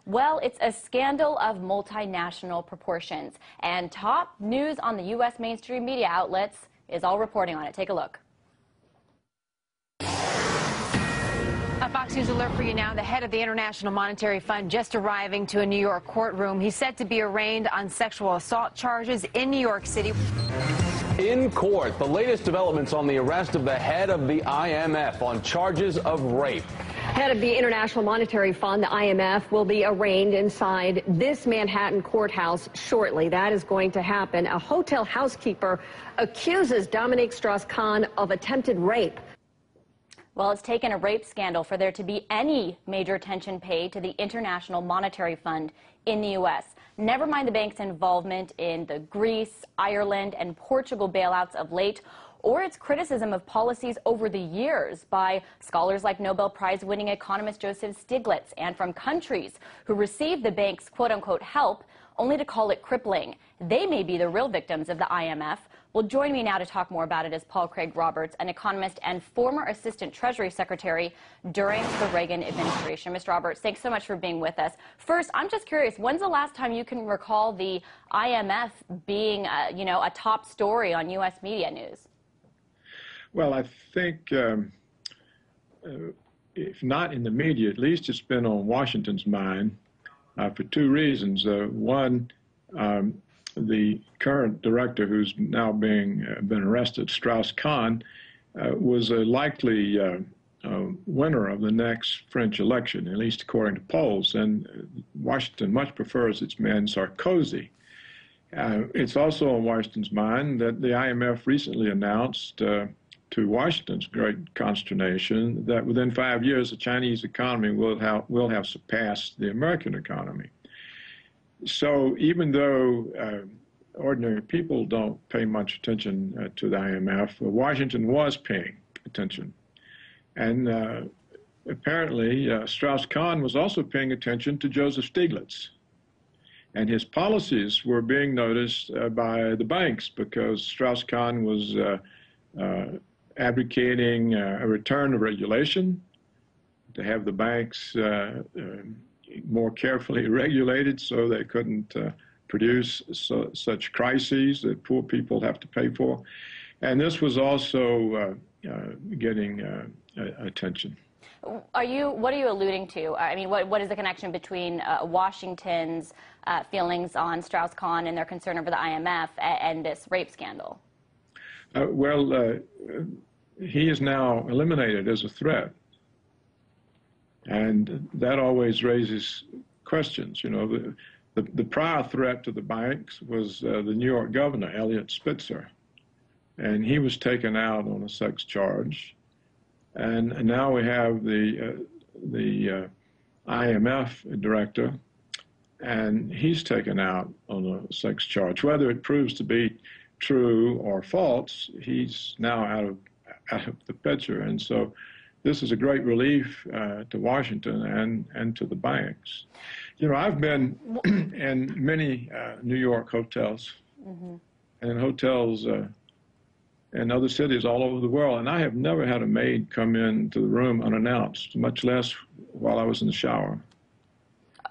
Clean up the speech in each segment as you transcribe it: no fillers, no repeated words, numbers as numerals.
Well, it's a scandal of multinational proportions, and top news on the U.S. mainstream media outlets is all reporting on it. Take a look. A Fox News alert for you now. The head of the International Monetary Fund just arriving to a New York courtroom. He's set to be arraigned on sexual assault charges in New York City. In court, the latest developments on the arrest of the head of the IMF on charges of rape. Head of the International Monetary Fund, the IMF, will be arraigned inside this Manhattan courthouse shortly. That is going to happen. A hotel housekeeper accuses Dominique Strauss-Kahn of attempted rape. Well, it's taken a rape scandal for there to be any major attention paid to the International Monetary Fund in the U.S. Never mind the bank's involvement in the Greece, Ireland, and Portugal bailouts of late, or its criticism of policies over the years by scholars like Nobel Prize-winning economist Joseph Stiglitz, and from countries who received the bank's quote-unquote help only to call it crippling. They may be the real victims of the IMF. Well, join me now to talk more about it is Paul Craig Roberts, an economist and former Assistant Treasury Secretary during the Reagan administration. Mr. Roberts, thanks so much for being with us. First, I'm just curious, when's the last time you can recall the IMF being, a top story on U.S. media news? Well, I think, if not in the media, at least it's been on Washington's mind for two reasons. One, the current director who's now been arrested, Strauss-Kahn, was a likely winner of the next French election, at least according to polls. And Washington much prefers its man Sarkozy. It's also on Washington's mind that the IMF recently announced, to Washington's great consternation, that within 5 years the Chinese economy will have surpassed the American economy. So even though ordinary people don't pay much attention to the IMF, Washington was paying attention. And apparently Strauss-Kahn was also paying attention to Joseph Stiglitz. And his policies were being noticed by the banks because Strauss-Kahn was advocating a return of regulation, to have the banks more carefully regulated so they couldn't produce such crises that poor people have to pay for. And this was also getting attention. What are you alluding to? I mean, what is the connection between Washington's feelings on Strauss-Kahn and their concern over the IMF and this rape scandal? He is now eliminated as a threat. And that always raises questions. You know, the prior threat to the banks was the New York governor, Eliot Spitzer. And he was taken out on a sex charge. And now we have the IMF director, and he's taken out on a sex charge. Whether it proves to be true or false, he's now out of the picture. And so this is a great relief to Washington and to the banks. You know, I've been in many New York hotels and hotels in other cities all over the world, and I have never had a maid come into the room unannounced, much less while I was in the shower.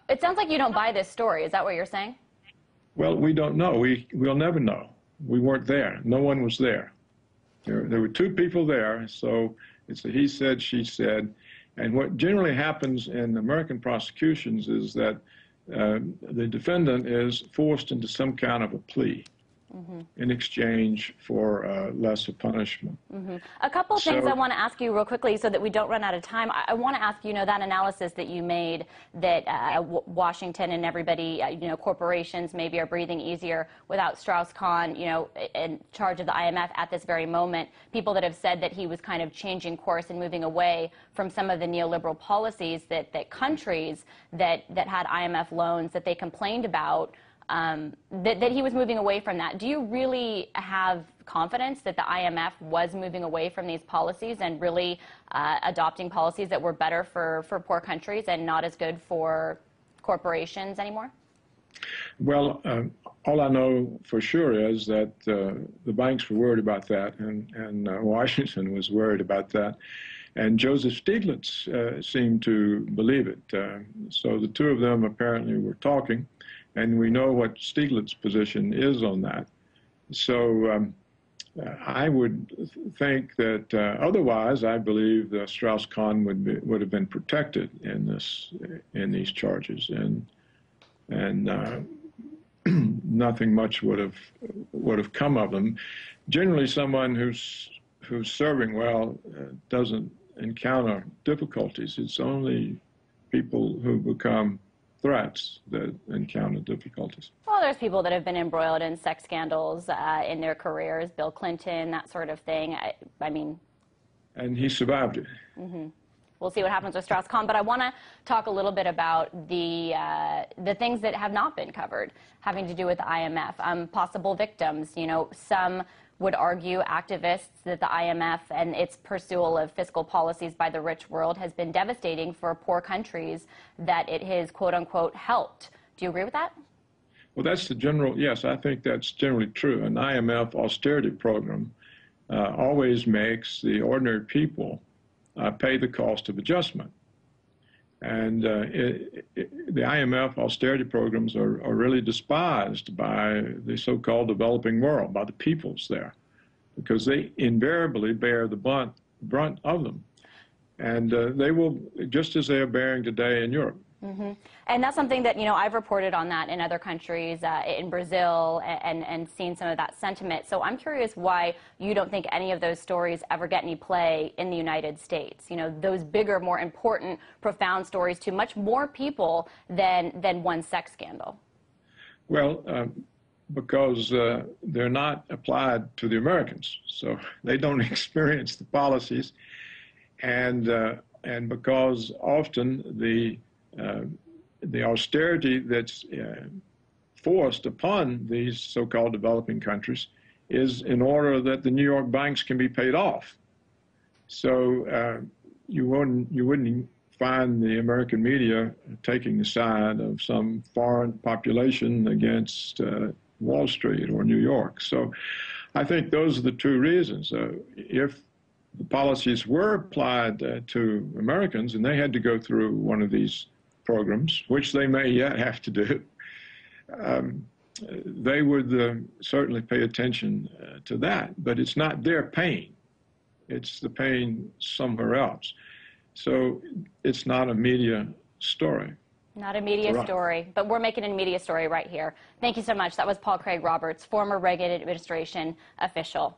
It sounds like you don't buy this story. Is that what you're saying? Well, we don't know. We'll never know. We weren't there. No one was there. There were two people there, so it's a he said, she said. And what generally happens in American prosecutions is that the defendant is forced into some kind of a plea in exchange for lesser punishment. A couple of things I want to ask you real quickly so that we don't run out of time. I want to ask, that analysis that you made that Washington and everybody, corporations maybe are breathing easier without Strauss-Kahn, in charge of the IMF at this very moment. People that have said that he was kind of changing course and moving away from some of the neoliberal policies that countries that had IMF loans that they complained about, that he was moving away from that. Do you really have confidence that the IMF was moving away from these policies and really adopting policies that were better for poor countries and not as good for corporations anymore? Well, all I know for sure is that the banks were worried about that, and Washington was worried about that. And Joseph Stiglitz seemed to believe it. So the two of them apparently were talking, and we know what Stiglitz's position is on that. So I would think that otherwise, I believe Strauss-Kahn would have been protected in these charges, and nothing much would have come of them. Generally, someone who's serving well doesn't encounter difficulties. It's only people who become threats that encounter difficulties. Well, there's people that have been embroiled in sex scandals in their careers, Bill Clinton, that sort of thing. I mean... And he survived it. Mm-hmm. We'll see what happens with Strauss-Kahn, but I want to talk a little bit about the things that have not been covered, having to do with the IMF, possible victims. You know, some would argue, activists, that the IMF and its pursuit of fiscal policies by the rich world has been devastating for poor countries that it has, quote unquote, helped. Do you agree with that? Well, that's the general, yes, I think that's generally true. An IMF austerity program always makes the ordinary people pay the cost of adjustment. And the IMF austerity programs are really despised by the so-called developing world, by the peoples there, because they invariably bear the brunt of them. And they will, just as they are bearing today in Europe. Mm-hmm. And that's something that, you know, I've reported on that in other countries, in Brazil, and seen some of that sentiment. So I'm curious why you don't think any of those stories ever get any play in the United States. You know, those bigger, more important, profound stories to much more people than one sex scandal. Well, because they're not applied to the Americans, so they don't experience the policies, and because often the austerity that's forced upon these so-called developing countries is in order that the New York banks can be paid off. So you wouldn't find the American media taking the side of some foreign population against Wall Street or New York. So I think those are the two reasons. If the policies were applied to Americans and they had to go through one of these programs, which they may yet have to do, they would certainly pay attention to that. But it's not their pain. It's the pain somewhere else. So it's not a media story. Not a media story, but we're making a media story right here. Thank you so much. That was Paul Craig Roberts, former Reagan administration official.